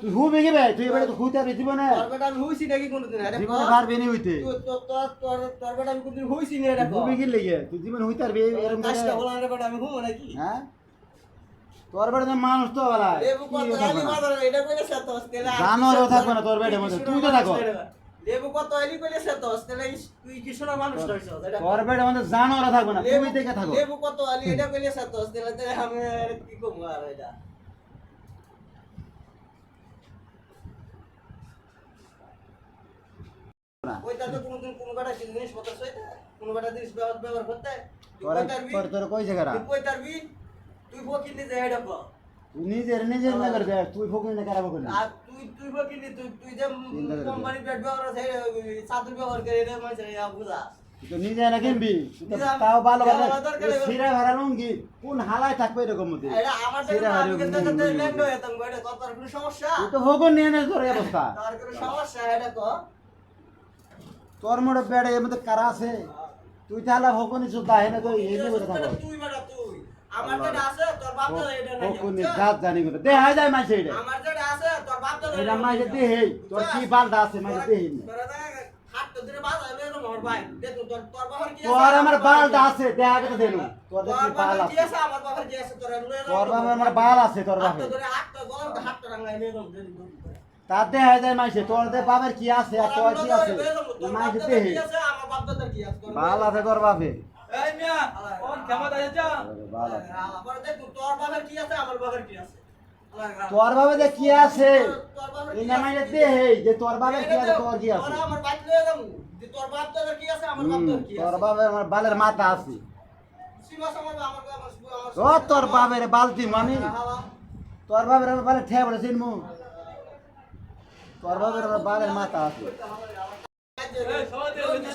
তুই হুবে কি ভাই তুই এবারে তো হুইতে আর জীবনে তোর বেটা আমি হইছি নাকি কোনদিন আরে জীবনে পারবে নি হইতে তোর বেটা আমি কোনদিন হইছি না এটা হুবে কি লাগে তুই জীবন হইতে আর এরকম কাজটা বলা রে বেটা আমি হুমো নাকি হ্যাঁ তোর বেটা তো মানুষ তো বলা লেবু কত আলি বাজার এটা কইলে সতস তেলা জানোয়ারও থাকবে না তোর বেটার মধ্যে তুই তো থাকো লেবু কত আলি কইলে সতস তেলা তুই কি শোনা মানুষ হইছস এটা তোর বেটার মধ্যে জানোয়ারও থাকবে না তুই থেকে থাকো লেবু কত আলি এটা কইলে সতস তেলা তে আমি কি কম আর এটা ওইটা তো কোন বেটা জিনিস পত্র সইতা কোন বেটা জিনিস ব্যবহার করতে তোর কই জায়গা তুই কই তারবি তুই বকিনি যে এটা কো তুই নিজের না করবে তুই ফোকনি না কারাবো কোন আর তুই বকিনি তুই যে কোম্পানি পেট ব্যবহার আছে সাদুর ব্যবহার করে রে মানে বুঝা তুই নিজে না কিনবি তাও ভালো সিরা ভরা লুঙ্গি কোন হালায় থাকবে এরকম মধ্যে এটা আমার তো আমি কিন্তু ল্যান্ড হয়ে যেতাম এটা কত আর কোনো সমস্যা তুই তো ফোকন নিয়ে নে তোর অবস্থা আর কোনো সমস্যা এটা কো তোর মোড়ে বেড়ে এর মধ্যে কারা আছে তুই তাহলে ফোকনি সুদ্ধা হেনে তো এই যে করে থাকো তুই বেটা তুই আমার যেটা আছে তোর বাপ দাদা এটা নাই ফোকনি জাত জানি করে দে হাই যায় মাইছে এটা আমার যেটা আছে তোর বাপ দাদা এটা মাইছে দে হেই তোর কি বালটা আছে মাইছে দে হেই হাত তো দিরে বাজ আইলে তো মোর ভাই দেখ তোর বাবার কি আছে তোর আমার বালটা আছে দেখ আগে তো দেনু তোর তোর কি বাল বাবার আছে কি আছে আমার বাবার কি আছে তোর লয়ে তোর বাবা আমার বাল আছে তোর হাত বাপে তো ধরে হাত তো গলার হাত তো রাঙাই নে দম তার দে হাই যায় মাইছে তোর দে বাবার কি আছে আর তোর কি আছে মাইছে দে হেই কি আছে আমার বাপ দাদার কি আছে বাল আছে তোর বাপে এই মিয়া কোন কেমন আছে যা বাল আছে আবার দেখ তোর বাবার কি আছে আমার বাবার কি আছে তোর বাবা যে কি আছে এই না মাইছে দে হেই যে তোর বাবার কি আছে তোর কি আছে তোর আমার বাইক লয়ে যাবো যে তোর বাপ দাদার কি আছে আমার বাপ দাদার কি তোর আছে বাবা আমার বালের মাথা আছে সীমা আমার ও তোর বাবার বালতি মানি তোর বাবার আমার বালের ঠে বলে চিনমু তোর বাবার আমার বালের মাথা আছে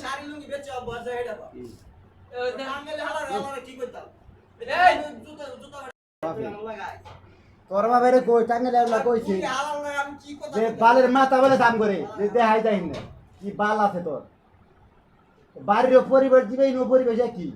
শাড়ি লুঙ্গি বেচে বাজার হেডা আঙ্গেলে হালা রে কি কইতাম এই জুতা জুতা লাগাই তোর বাবার কই টাঙ্গেলে লাগা কইছি কি হালা না আমি কি কথা যে বালের মাথা বলে দাম করে যে দেখাই যায় না কি বাল আছে তোর বাড়ির পরিবার দিবেই নো পরিবেশ কি